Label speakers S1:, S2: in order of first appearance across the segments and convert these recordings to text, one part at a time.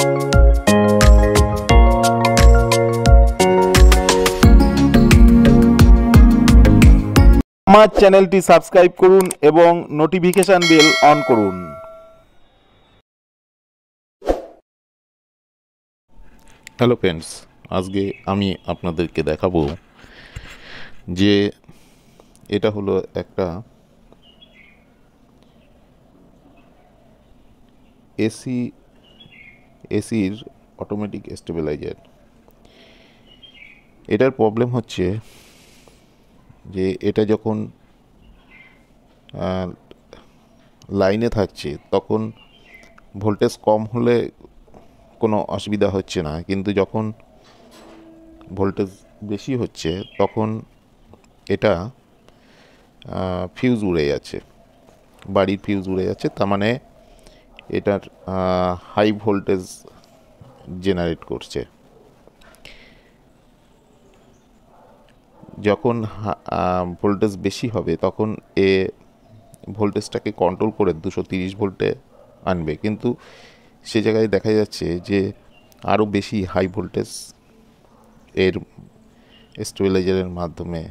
S1: আমার চ্যানেলটি সাবস্ক্রাইব করুন এবং নোটিফিকেশন বেল অন করুন।
S2: হ্যালো ফ্রেন্ডস, আজকে আমি আপনাদেরকে দেখাবো যে এটা হলো একটা এসির অটোমেটিক স্টেবিলাইজার। এটার প্রবলেম হচ্ছে যে এটা যখন লাইনে থাকছে তখন ভোল্টেজ কম হলে কোনো অসুবিধা হচ্ছে না, কিন্তু যখন ভোল্টেজ বেশি হচ্ছে তখন এটা ফিউজ উড়ে যাচ্ছে, বাড়ির ফিউজ উড়ে যাচ্ছে। তার মানে এটার হাই ভোল্টেজ জেনারেট করছে। যখন ভোল্টেজ বেশি হবে তখন এ ভোল্টেজটাকে কন্ট্রোল করে 230 ভোল্টে আনবে, কিন্তু সে জায়গায় দেখা যাচ্ছে যে আরও বেশি হাই ভোল্টেজ এর স্টেবিলাইজারের মাধ্যমে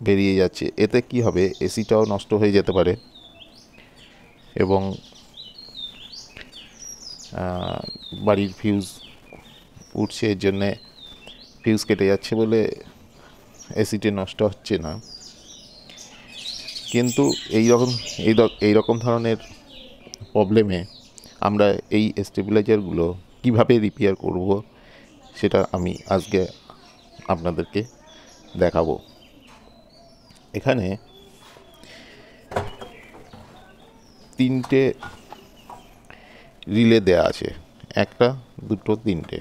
S2: বেরিয়ে যাচ্ছে। এতে কি হবে, এসিটাও নষ্ট হয়ে যেতে পারে এবং বাড়ির ফিউজ উঠছে, এর জন্যে ফিউজ কেটে যাচ্ছে বলে এসিটি নষ্ট হচ্ছে না। কিন্তু এই রকম ধরনের প্রবলেমে আমরা এই স্টেবিলাইজারগুলো কিভাবে রিপেয়ার করব সেটা আমি আজকে আপনাদেরকে দেখাবো। এখানে 3টে রিলে দেয়া আছে, 1, 2, 3টে।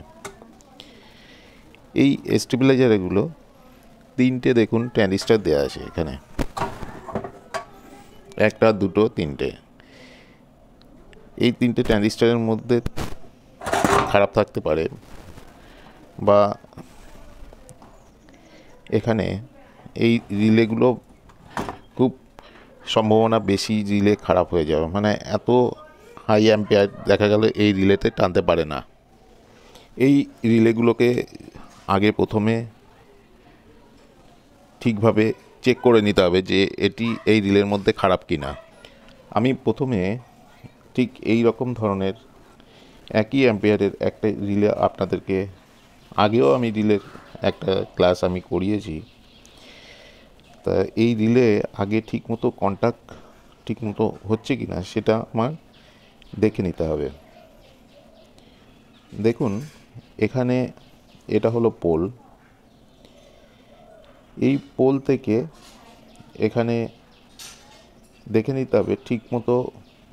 S2: এই স্টেবিলাইজারগুলো 3টে দেখুন ট্রানজিস্টর দেয়া আছে এখানে, 1, 2, 3টে। এই 3টে ট্রানজিস্টরের মধ্যে খারাপ থাকতে পারে, বা এখানে এই রিলেগুলো খুব সম্ভাবনা বেশি রিলে খারাপ হয়ে যাবে, মানে এত হাই অ্যাম্পিয়ার দেখা গেল এই রিলেতে টানতে পারে না। এই রিলেগুলোকে আগে প্রথমে ঠিকভাবে চেক করে নিতে হবে যে এটি এই রিলের মধ্যে খারাপ কিনা। আমি প্রথমে ঠিক এই রকম ধরনের একই অ্যাম্পিয়ারের একটা রিলে আপনাদেরকে, আগেও আমি রিলের একটা ক্লাস আমি করিয়েছি, তা এই রিলে আগে ঠিকমতো কন্ট্যাক্ট ঠিকমতো হচ্ছে কিনা সেটা আমার দেখে নিতে হবে। দেখুন এখানে এটা হলো পোল, এই পোল থেকে এখানে দেখে নিতে হবে ঠিকমতো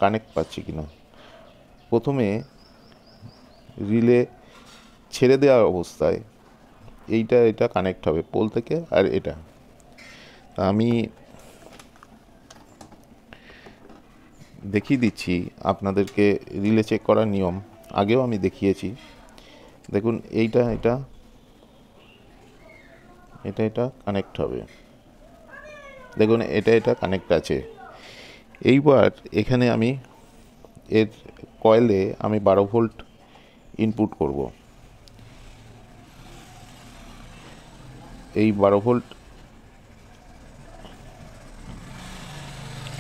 S2: কানেক্ট পাচ্ছি কিনা। প্রথমে রিলে ছেড়ে দেওয়ার অবস্থায় এটা কানেক্ট হবে পোল থেকে, আর এটা আমি দেখিয়ে দিচ্ছি আপনাদেরকে। রিলে চেক করার নিয়ম আগেও আমি দেখিয়েছি। দেখুন এটা কানেক্ট হবে, দেখুন এটা কানেক্ট আছে। এইবার এখানে আমি এর কয়েলে আমি 12 ভোল্ট ইনপুট করব। এই 12 ভোল্ট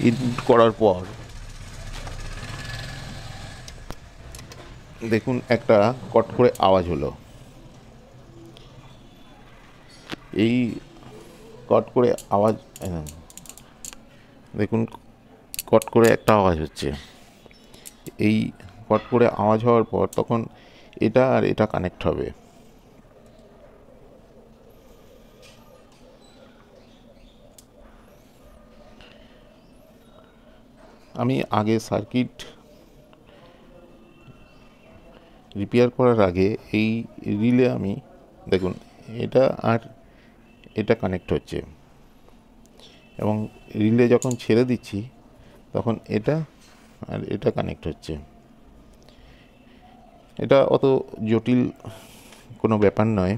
S2: ইনপুট করার পর দেখুন একটা কট করে আওয়াজ হলো। এই কট করে আওয়াজ, দেখুন কট করে একটা আওয়াজ হচ্ছে। এই কট করে আওয়াজ হওয়ার পর তখন এটা আর এটা কানেক্ট হবে। আমি আগে সার্কিট রিপেয়ার করার আগে এই রিলে আমি দেখুন এটা আর এটা কানেক্ট হচ্ছে, এবং রিলে যখন ছেড়ে দিচ্ছি তখন এটা আর এটা কানেক্ট হচ্ছে। এটা অত জটিল কোনো ব্যাপার নয়।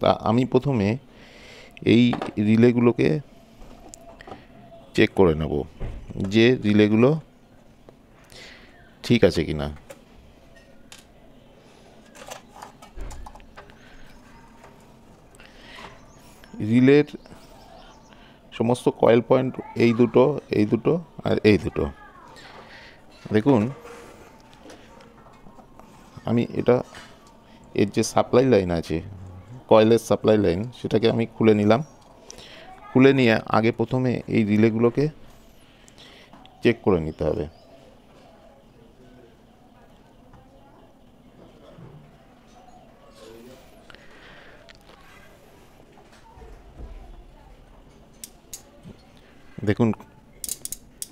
S2: তা আমি প্রথমে এই রিলেগুলোকে চেক করে নেব যে রিলেগুলো ঠিক আছে কিনা। রিলের সমস্ত কয়েল পয়েন্ট এই দুটো আর এই দুটো। দেখুন আমি এটা এর যে সাপ্লাই লাইন আছে, কয়েলের সাপ্লাই লাইন, সেটাকে আমি খুলে নিলাম। খুলে নিয়ে আগে প্রথমে এই রিলেগুলোকে চেক করে নিতে হবে। দেখুন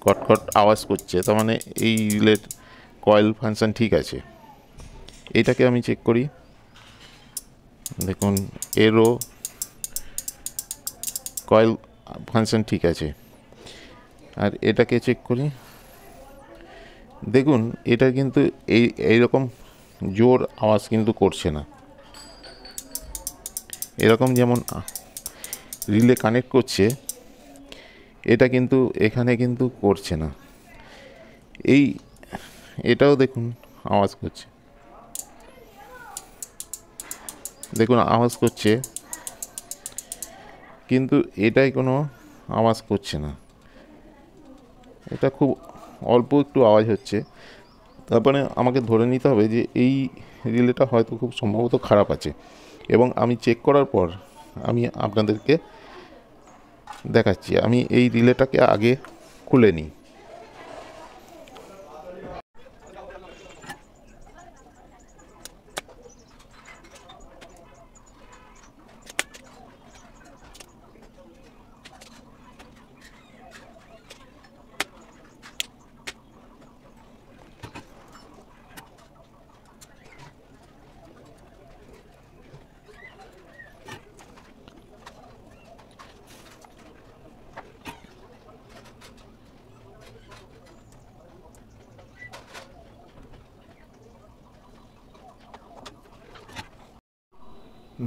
S2: কটকট আওয়াজ করছে, তার মানে এই রিলের কয়েল ফাংশন ঠিক আছে। এইটাকে আমি চেক করি। দেখুন এরও কয়েল ফাংশন ঠিক আছে। আর এটাকে চেক করি। দেখুন এটা কিন্তু এইরকম জোর আওয়াজ কিন্তু করছে না। এরকম যেমন রিলে কানেক্ট করছে, এটা কিন্তু এখানে কিন্তু করছে না। এটাও দেখুন আওয়াজ করছে, দেখুন আওয়াজ করছে, কিন্তু এটাই কোনো আওয়াজ করছে না। এটা খুব অল্প একটু আওয়াজ হচ্ছে। তারপরে আমাকে ধরে নিতে হবে যে এই রিলেটা হয়তো খুব সম্ভবত খারাপ আছে, এবং আমি চেক করার পর আমি আপনাদেরকে দেখাচ্ছি। আমি এই রিলেটাকে আগে খুলে নিই।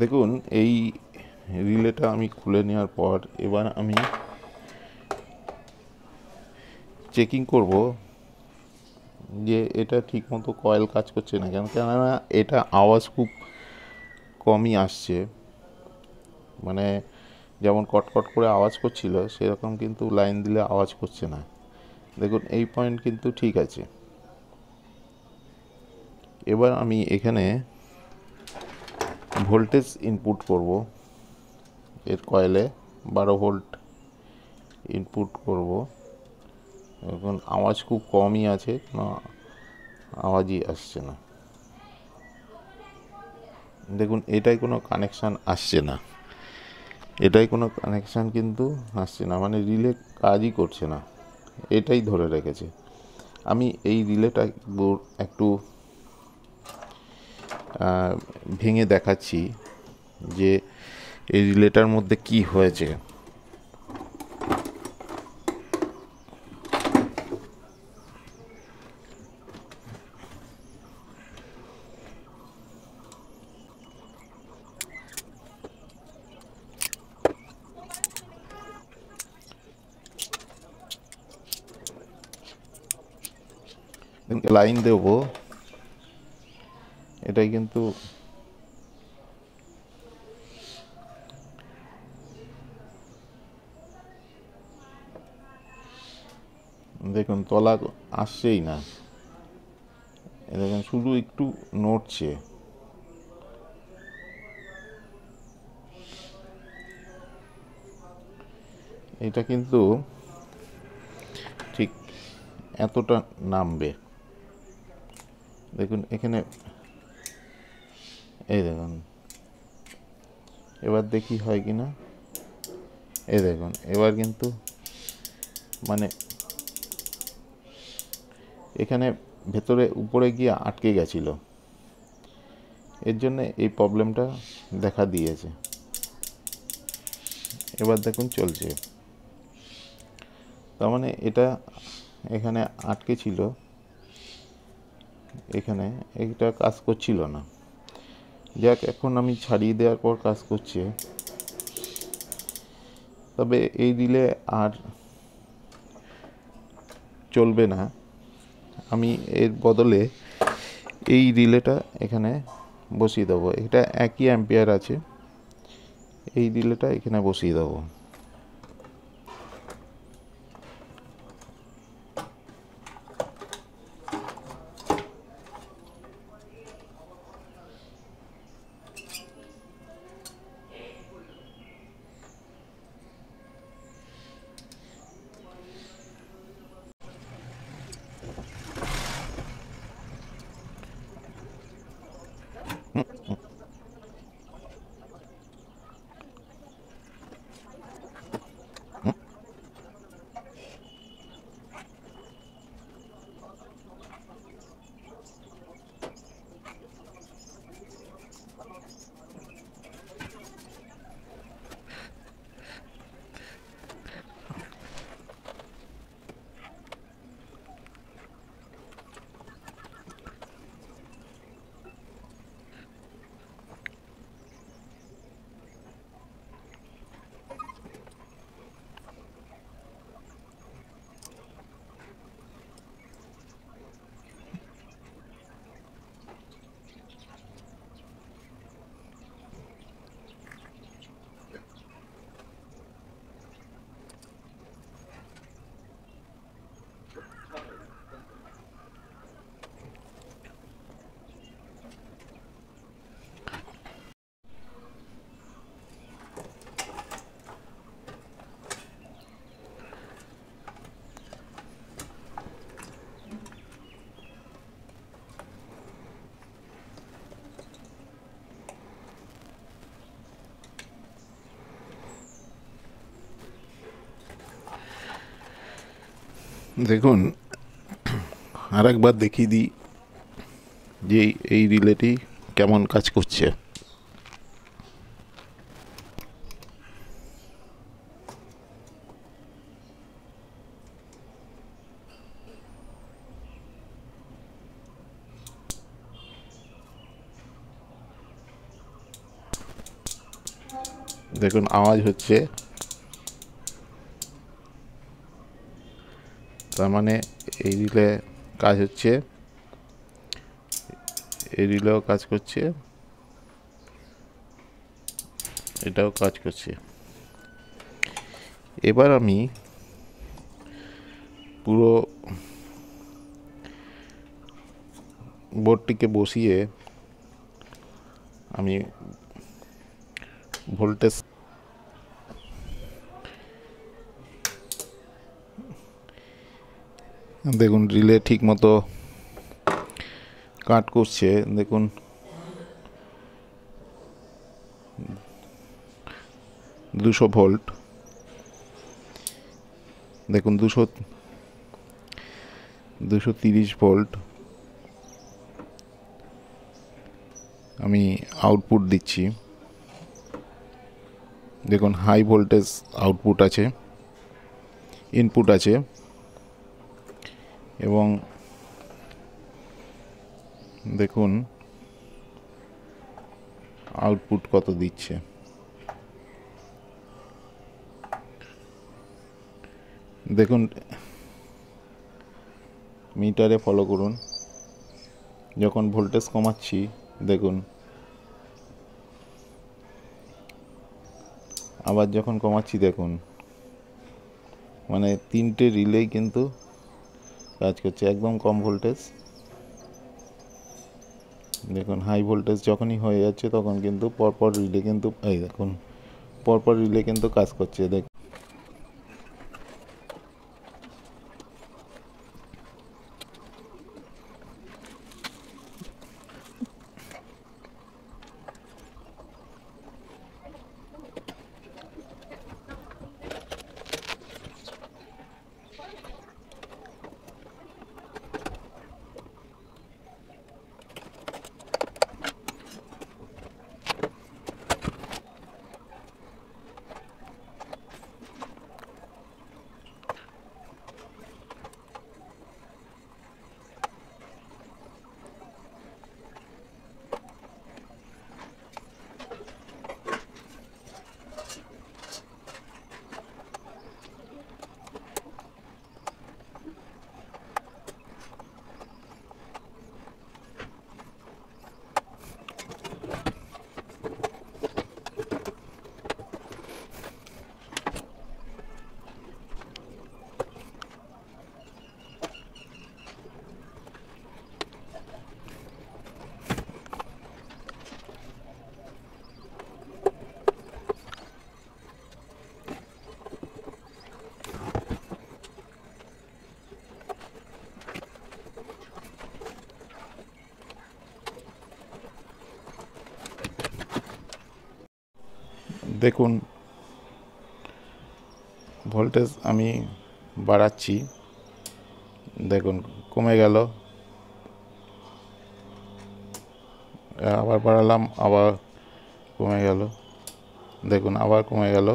S2: দেখুন এই রিলেটা আমি খুলে নেওয়ার পর এবার আমি চেকিং করব যে এটা ঠিকমতো কয়েল কাজ করছে না কেন। কেননা এটা আওয়াজ খুব কমই আসছে, মানে যেমন কটকট করে আওয়াজ করছিল সেরকম কিন্তু লাইন দিলে আওয়াজ করছে না। দেখুন এই পয়েন্ট কিন্তু ঠিক আছে। এবার আমি এখানে ভোল্টেজ ইনপুট করব, এর কয়েলে 12 ভোল্ট ইনপুট করব। এখন আওয়াজ খুব কমই আছে, কোনো আওয়াজই আসছে না। দেখুন এটাই কোনো কানেকশান আসছে না, এটাই কোনো কানেকশান কিন্তু আসছে না, মানে রিলে কাজই করছে না, এটাই ধরে রেখেছে। আমি এই রিলেটা একটু ভেঙে দেখাচ্ছি যে এই রিলেটার মধ্যে কি হয়েছে। লাইন দেব, এটাই কিন্তু দেখুন তলা আসছেই না, দেখুন শুধু একটু নড়ছে। এটা কিন্তু ঠিক এতটা নামবে। দেখুন এখানে, এই দেখুন, এবার দেখি হয় কি না। এই দেখুন এবার কিন্তু মানে এখানে ভেতরে উপরে গিয়ে আটকে গেছিল, এর জন্য এই প্রবলেমটা দেখা দিয়েছে। এবার দেখুন চলছে, তার মানে এটা এখানে আটকে ছিল, এখানে এটা কাজ করছিল না। যাক, এখন আমি ছাড়িয়ে দেওয়ার পর কাজ করছে। তবে এই রিলে আর চলবে না, আমি এর বদলে এই রিলেটা এখানে বসিয়ে দেবো। এটা একই অ্যাম্পিয়ার আছে, এই রিলেটা এখানে বসিয়ে দেবো। দেখুন, আরেকবার দেখিয়ে দিই যে এই রিলেটি কেমন কাজ করছে। দেখুন আওয়াজ হচ্ছে, তার মানে এই রিলে কাজ হচ্ছে, এই রিলেও কাজ করছে, এটাও কাজ করছে। এবার আমি পুরো বোর্ডটিকে বসিয়ে আমি ভোল্টেজ দেখুন রিলে ঠিক মতো কাট করছে। দেখুন 200 ভোল্ট, দেখুন 230 ভোল্ট আমি আউটপুট দিচ্ছি। দেখুন হাই ভোল্টেজ আউটপুট আছে, ইনপুট আছে, এবং দেখুন আউটপুট কত দিচ্ছে। দেখুন মিটারে ফলো করুন, যখন ভোল্টেজ কমাচ্ছি দেখুন, আবার যখন কমাচ্ছি দেখুন, মানে তিনটে রিলেই কিন্তু কাজ করছে। একদম কম ভোল্টেজ, দেখুন হাই ভোল্টেজ যখনই হয়ে যাচ্ছে তখন কিন্তু পরপর রিলে কিন্তু এই দেখুন পরপর রিলে কিন্তু কাজ করছে। দেখ দেখুন ভোল্টেজ আমি বাড়াচ্ছি, দেখুন কমে গেল, আবার বাড়ালাম আবার কমে গেল, দেখুন আবার কমে গেল।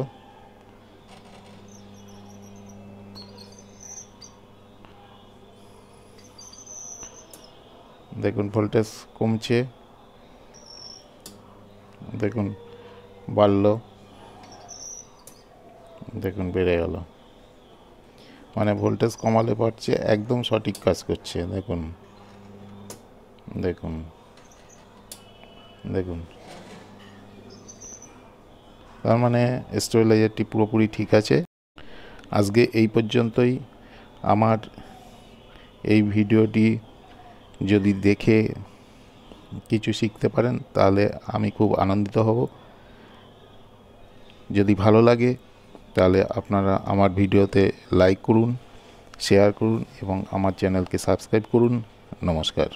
S2: দেখুন ভোল্টেজ কমছে, দেখুন বাড়লো, দেখুন বেড়ে গেল। মানে ভোল্টেজ কমালে পারছে, একদম সঠিক কাজ করছে। দেখুন দেখুন দেখুন তার মানে স্টেবিলাইজারটি পুরোপুরি ঠিক আছে। আজকে এই পর্যন্তই। আমার এই ভিডিওটি যদি দেখে কিছু শিখতে পারেন তাহলে আমি খুব আনন্দিত হব। যদি ভালো লাগে তাহলে আপনারা আমার ভিডিওতে লাইক করুন, শেয়ার করুন এবং আমার চ্যানেলকে সাবস্ক্রাইব করুন। নমস্কার।